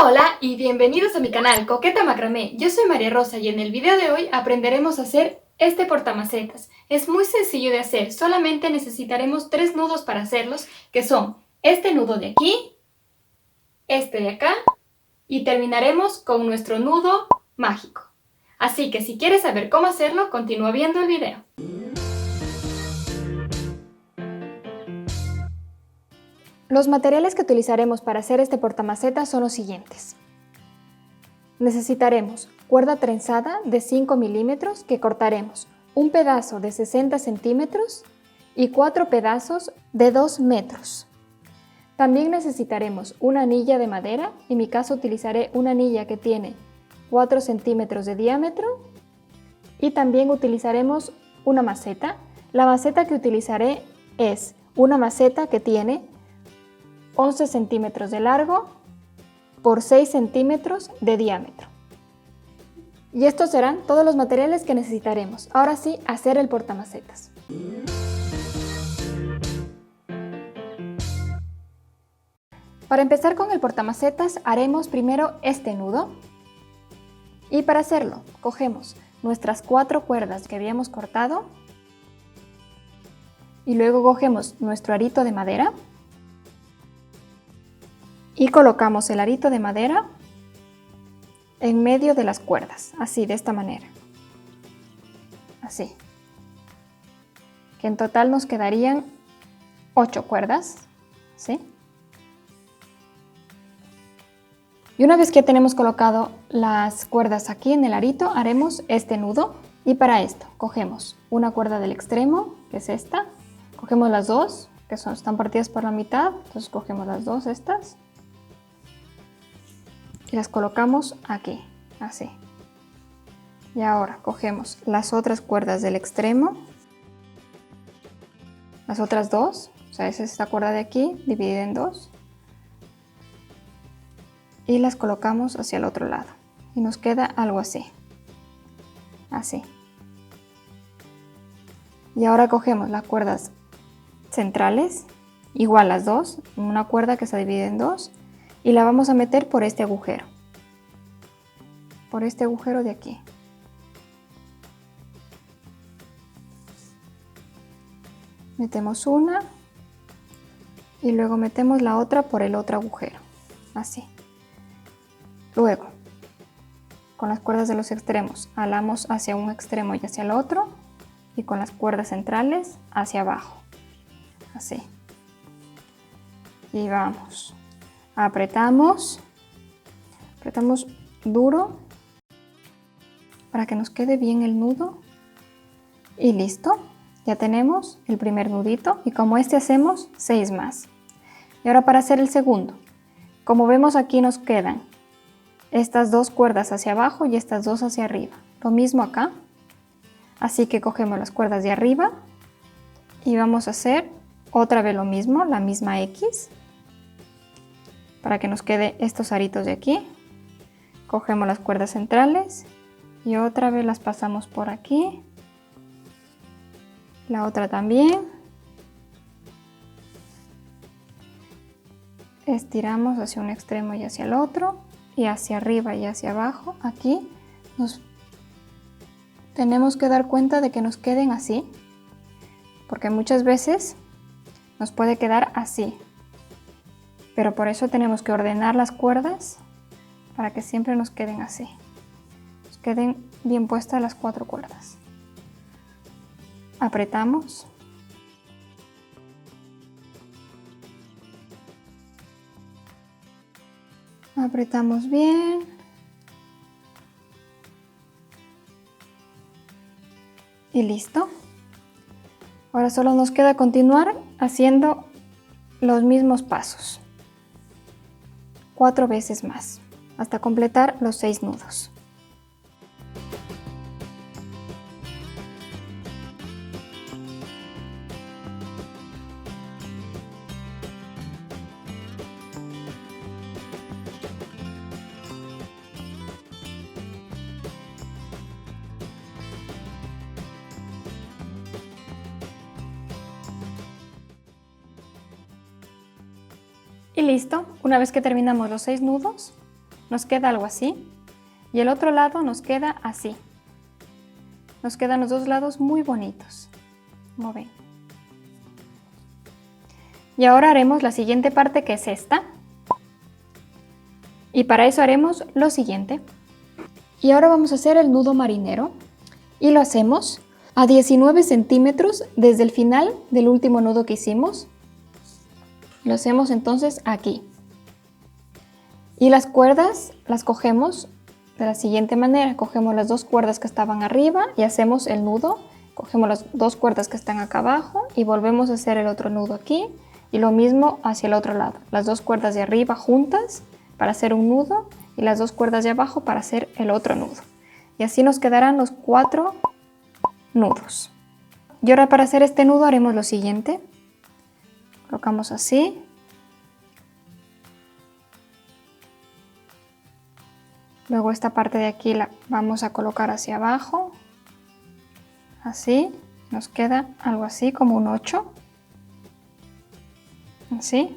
Hola y bienvenidos a mi canal Coqueta Macramé. Yo soy María Rosa y en el video de hoy aprenderemos a hacer este portamacetas. Es muy sencillo de hacer, solamente necesitaremos 3 nudos para hacerlos, que son este nudo de aquí, este de acá y terminaremos con nuestro nudo mágico. Así que si quieres saber cómo hacerlo, continúa viendo el video. Los materiales que utilizaremos para hacer este portamacetas son los siguientes. Necesitaremos cuerda trenzada de 5 milímetros que cortaremos un pedazo de 60 centímetros y 4 pedazos de 2 metros. También necesitaremos una anilla de madera, en mi caso utilizaré una anilla que tiene 4 centímetros de diámetro y también utilizaremos una maceta. La maceta que utilizaré es una maceta que tiene 11 centímetros de largo por 6 centímetros de diámetro. Y estos serán todos los materiales que necesitaremos. Ahora sí, hacer el portamacetas. Para empezar con el portamacetas haremos primero este nudo. Y para hacerlo, cogemos nuestras 4 cuerdas que habíamos cortado y luego cogemos nuestro arito de madera y colocamos el arito de madera en medio de las cuerdas, así, de esta manera. Así. Que en total nos quedarían 8 cuerdas, ¿sí? Y una vez que tenemos colocado las cuerdas aquí en el arito, haremos este nudo. Y para esto, cogemos una cuerda del extremo, que es esta. Cogemos las dos, que están partidas por la mitad. Entonces cogemos las dos estas. Y las colocamos aquí, así. Y ahora cogemos las otras cuerdas del extremo, las otras dos, o sea, es esta cuerda de aquí, dividida en dos, y las colocamos hacia el otro lado. Y nos queda algo así, así. Y ahora cogemos las cuerdas centrales, igual las dos, una cuerda que se divide en dos, y la vamos a meter por este agujero de aquí. Metemos una y luego metemos la otra por el otro agujero, así. Luego, con las cuerdas de los extremos, alamos hacia un extremo y hacia el otro, y con las cuerdas centrales hacia abajo, así. Y vamos. Apretamos duro para que nos quede bien el nudo y listo, ya tenemos el primer nudito y como este hacemos 6 más. Y ahora para hacer el segundo, como vemos aquí nos quedan estas 2 cuerdas hacia abajo y estas 2 hacia arriba, lo mismo acá, así que cogemos las cuerdas de arriba y vamos a hacer otra vez lo mismo, la misma X, para que nos quede estos aritos de aquí. Cogemos las cuerdas centrales y otra vez las pasamos por aquí, la otra también, estiramos hacia un extremo y hacia el otro, y hacia arriba y hacia abajo. Aquí nos tenemos que dar cuenta de que nos queden así, porque muchas veces nos puede quedar así, pero por eso tenemos que ordenar las cuerdas para que siempre nos queden así, nos queden bien puestas las 4 cuerdas. Apretamos. Apretamos bien. Y listo. Ahora solo nos queda continuar haciendo los mismos pasos. 4 veces más, hasta completar los 6 nudos. Y listo, una vez que terminamos los 6 nudos, nos queda algo así. Y el otro lado nos queda así. Nos quedan los dos lados muy bonitos, como ven. Y ahora haremos la siguiente parte, que es esta. Y para eso haremos lo siguiente. Y ahora vamos a hacer el nudo marinero. Y lo hacemos a 19 centímetros desde el final del último nudo que hicimos. Lo hacemos entonces aquí. Y las cuerdas las cogemos de la siguiente manera. Cogemos las dos cuerdas que estaban arriba y hacemos el nudo. Cogemos las dos cuerdas que están acá abajo y volvemos a hacer el otro nudo aquí. Y lo mismo hacia el otro lado. Las dos cuerdas de arriba juntas para hacer un nudo y las dos cuerdas de abajo para hacer el otro nudo. Y así nos quedarán los 4 nudos. Y ahora para hacer este nudo haremos lo siguiente. Colocamos así. Luego esta parte de aquí la vamos a colocar hacia abajo. Así. Nos queda algo así como un 8. Así.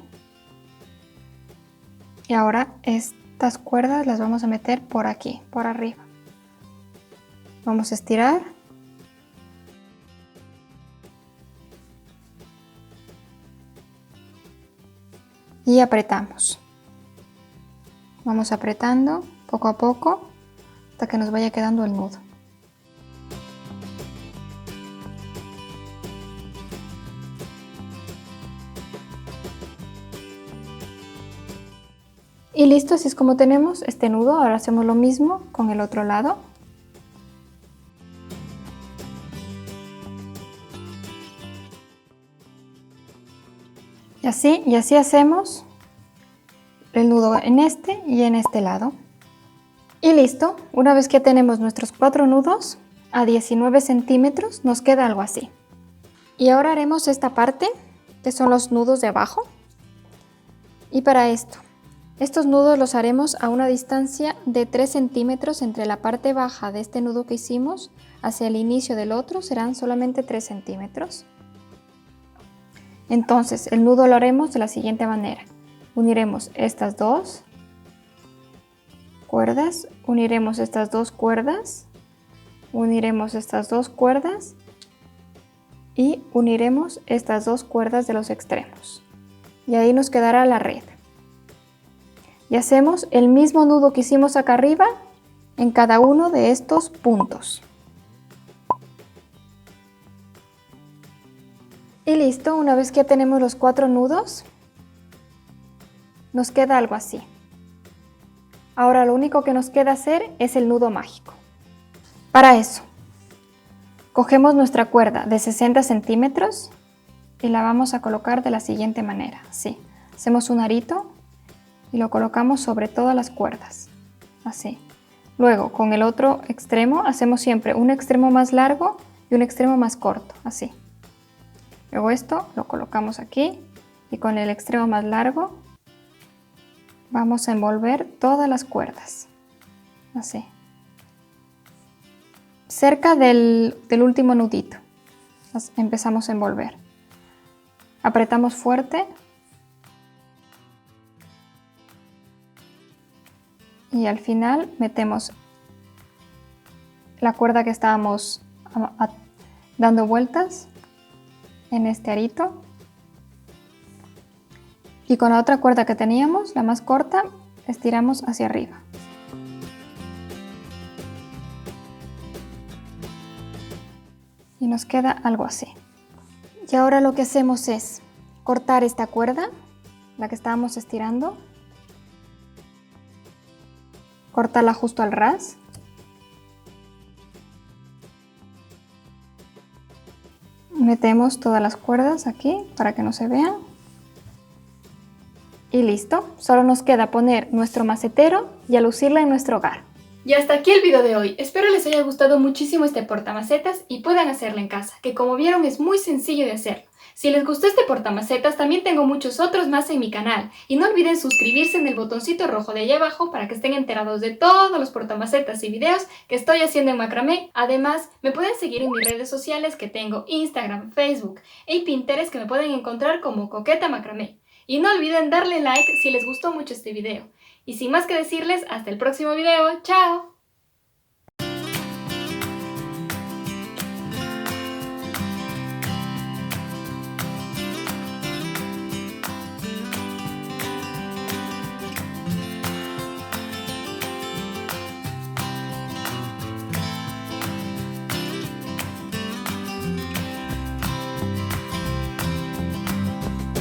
Y ahora estas cuerdas las vamos a meter por aquí, por arriba. Vamos a estirar. Y apretamos. Vamos apretando poco a poco hasta que nos vaya quedando el nudo. Y listo, así es como tenemos este nudo. Ahora hacemos lo mismo con el otro lado. Y así hacemos el nudo en este y en este lado. Y listo, una vez que tenemos nuestros 4 nudos a 19 centímetros, nos queda algo así. Y ahora haremos esta parte, que son los nudos de abajo. Y para esto, estos nudos los haremos a una distancia de 3 centímetros entre la parte baja de este nudo que hicimos hacia el inicio del otro, serán solamente 3 centímetros. Entonces, el nudo lo haremos de la siguiente manera. Uniremos estas dos cuerdas, uniremos estas dos cuerdas, uniremos estas dos cuerdas y uniremos estas dos cuerdas de los extremos. Y ahí nos quedará la red. Y hacemos el mismo nudo que hicimos acá arriba en cada uno de estos puntos. Y listo, una vez que tenemos los 4 nudos, nos queda algo así. Ahora lo único que nos queda hacer es el nudo mágico. Para eso, cogemos nuestra cuerda de 60 centímetros y la vamos a colocar de la siguiente manera. Así, hacemos un arito y lo colocamos sobre todas las cuerdas. Así. Luego, con el otro extremo, hacemos siempre un extremo más largo y un extremo más corto. Así. Luego esto lo colocamos aquí y con el extremo más largo vamos a envolver todas las cuerdas. Así. Cerca del último nudito empezamos a envolver. Apretamos fuerte y al final metemos la cuerda que estábamos dando vueltas en este arito y con la otra cuerda que teníamos, la más corta, estiramos hacia arriba. Y nos queda algo así. Y ahora lo que hacemos es cortar esta cuerda, la que estábamos estirando, cortarla justo al ras. Metemos todas las cuerdas aquí para que no se vean. Y listo, solo nos queda poner nuestro macetero y a lucirla en nuestro hogar. Y hasta aquí el video de hoy. Espero les haya gustado muchísimo este portamacetas y puedan hacerlo en casa, que como vieron es muy sencillo de hacerlo. Si les gustó este portamacetas, también tengo muchos otros más en mi canal. Y no olviden suscribirse en el botoncito rojo de allá abajo para que estén enterados de todos los portamacetas y videos que estoy haciendo en macramé. Además, me pueden seguir en mis redes sociales que tengo Instagram, Facebook y Pinterest, que me pueden encontrar como Coqueta Macramé. Y no olviden darle like si les gustó mucho este video. Y sin más que decirles, hasta el próximo video. ¡Chao!